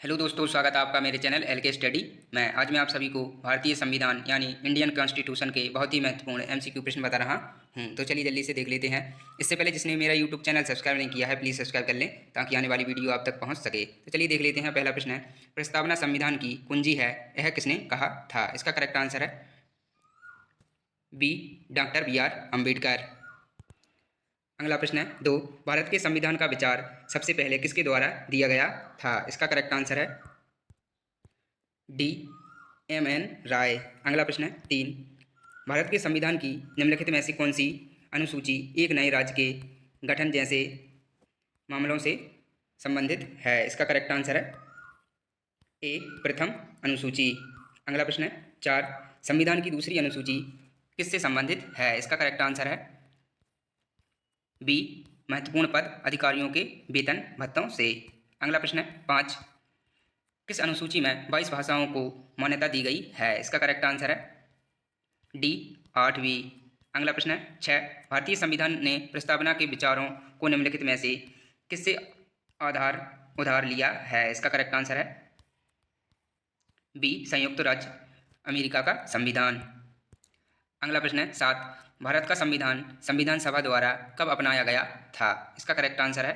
Hello दोस्तों, स्वागत है आपका मेरे चैनल एल के स्टडी। आज मैं आप सभी को भारतीय संविधान यानी इंडियन कॉन्स्टिट्यूशन के बहुत ही महत्वपूर्ण एमसीक्यू प्रश्न बता रहा हूं। तो चलिए जल्दी से देख लेते हैं। इससे पहले जिसने मेरा यूट्यूब चैनल सब्सक्राइब नहीं किया है, प्लीज़ सब्सक्राइब कर लें ताकि आने वाली वीडियो आप तक पहुंच सके। तो चलिए देख लेते हैं। पहला प्रश्न है, प्रस्तावना संविधान की कुंजी है, यह किसने कहा था? इसका करेक्ट आंसर है बी, डॉक्टर BR अम्बेडकर। अगला प्रश्न है, 2, भारत के संविधान का विचार सबसे पहले किसके द्वारा दिया गया था? इसका करेक्ट आंसर है डी, MN राय। अगला प्रश्न है, 3, भारत के संविधान की निम्नलिखित में से कौन सी अनुसूची एक नए राज्य के गठन जैसे मामलों से संबंधित है? इसका करेक्ट आंसर है ए, प्रथम अनुसूची। अगला प्रश्न है, 4, संविधान की दूसरी अनुसूची किससे संबंधित है? इसका करेक्ट आंसर है बी, महत्वपूर्ण पद अधिकारियों के वेतन भत्तों से। अगला प्रश्न है, 5, किस अनुसूची में 22 भाषाओं को मान्यता दी गई है? इसका करेक्ट आंसर है डी, 8वीं। अगला प्रश्न है, 6, भारतीय संविधान ने प्रस्तावना के विचारों को निम्नलिखित में से किससे उधार लिया है? इसका करेक्ट आंसर है बी, संयुक्त राज्य अमेरिका का संविधान। अगला प्रश्न है, 7, भारत का संविधान संविधान सभा द्वारा कब अपनाया गया था? इसका करेक्ट आंसर है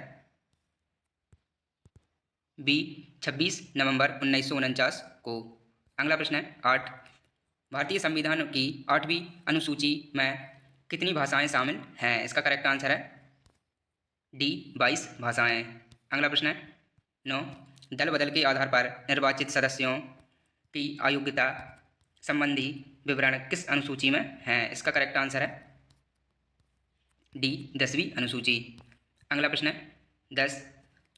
बी, 26 नवंबर 1949 को। अगला प्रश्न है, 8, भारतीय संविधान की 8वीं अनुसूची में कितनी भाषाएं शामिल हैं? इसका करेक्ट आंसर है डी, 22 भाषाएं। अगला प्रश्न है, 9, दल बदल के आधार पर निर्वाचित सदस्यों की अयोग्यता संबंधी विवरण किस अनुसूची में है? इसका करेक्ट आंसर है डी, 10वीं अनुसूची। अगला प्रश्न है, 10,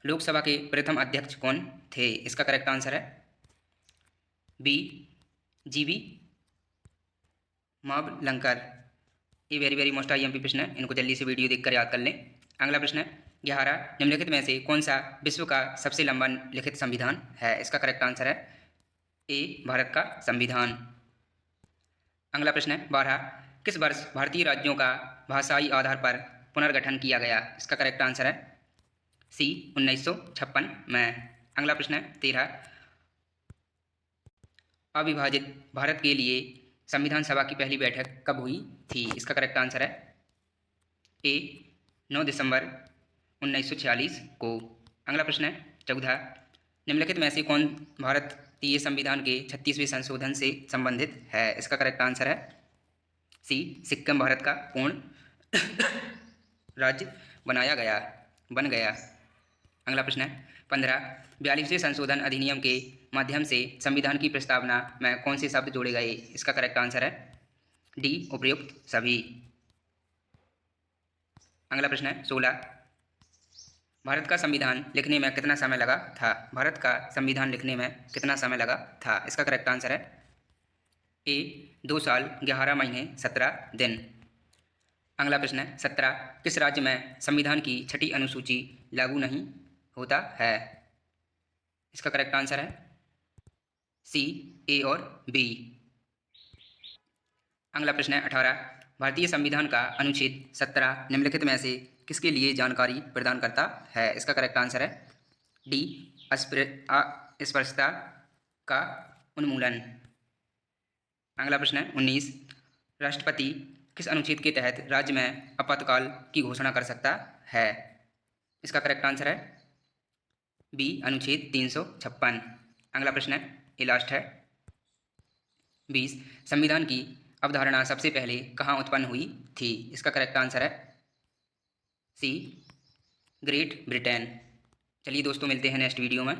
लोकसभा के प्रथम अध्यक्ष कौन थे? इसका करेक्ट आंसर है बी, GV मावलंकर। ये वेरी वेरी मोस्ट IMP प्रश्न है, इनको जल्दी से वीडियो देखकर याद कर लें। अगला प्रश्न है, 11, निम्नलिखित में से कौन सा विश्व का सबसे लंबा लिखित संविधान है? इसका करेक्ट आंसर है ए, भारत का संविधान। अगला प्रश्न है, 12, किस वर्ष भारतीय राज्यों का भाषाई आधार पर पुनर्गठन किया गया? इसका करेक्ट आंसर है सी, 1956 में। अगला प्रश्न है, 13, अविभाजित भारत के लिए संविधान सभा की पहली बैठक कब हुई थी? इसका करेक्ट आंसर है ए, 9 दिसंबर 1946 को। अगला प्रश्न है, 14, निम्नलिखित में से कौन भारतीय संविधान के 36वें संशोधन से संबंधित है? इसका करेक्ट आंसर है सी, सिक्किम भारत का पूर्ण राज्य बन गया। अगला प्रश्न है, 15, 42वें संशोधन अधिनियम के माध्यम से संविधान की प्रस्तावना में कौन से शब्द जोड़े गए? इसका करेक्ट आंसर है डी, उपयुक्त सभी। अगला प्रश्न है, 16, भारत का संविधान लिखने में कितना समय लगा था? भारत का संविधान लिखने में कितना समय लगा था? इसका करेक्ट आंसर है ए, 2 साल 11 महीने 17 दिन। अगला प्रश्न है, 17, किस राज्य में संविधान की 6ठी अनुसूची लागू नहीं होता है? इसका करेक्ट आंसर है सी, ए और बी। अगला प्रश्न है, 18, भारतीय संविधान का अनुच्छेद 17 निम्नलिखित में से किसके लिए जानकारी प्रदान करता है? इसका करेक्ट आंसर है डी, अस्पृश्यता का उन्मूलन। अगला प्रश्न है, 19, राष्ट्रपति किस अनुच्छेद के तहत राज्य में आपातकाल की घोषणा कर सकता है? इसका करेक्ट आंसर है बी, अनुच्छेद 356। अगला प्रश्न है, ये लास्ट है, 20, संविधान की अवधारणा सबसे पहले कहाँ उत्पन्न हुई थी? इसका करेक्ट आंसर है सी, ग्रेट ब्रिटेन। चलिए दोस्तों, मिलते हैं नेक्स्ट वीडियो में।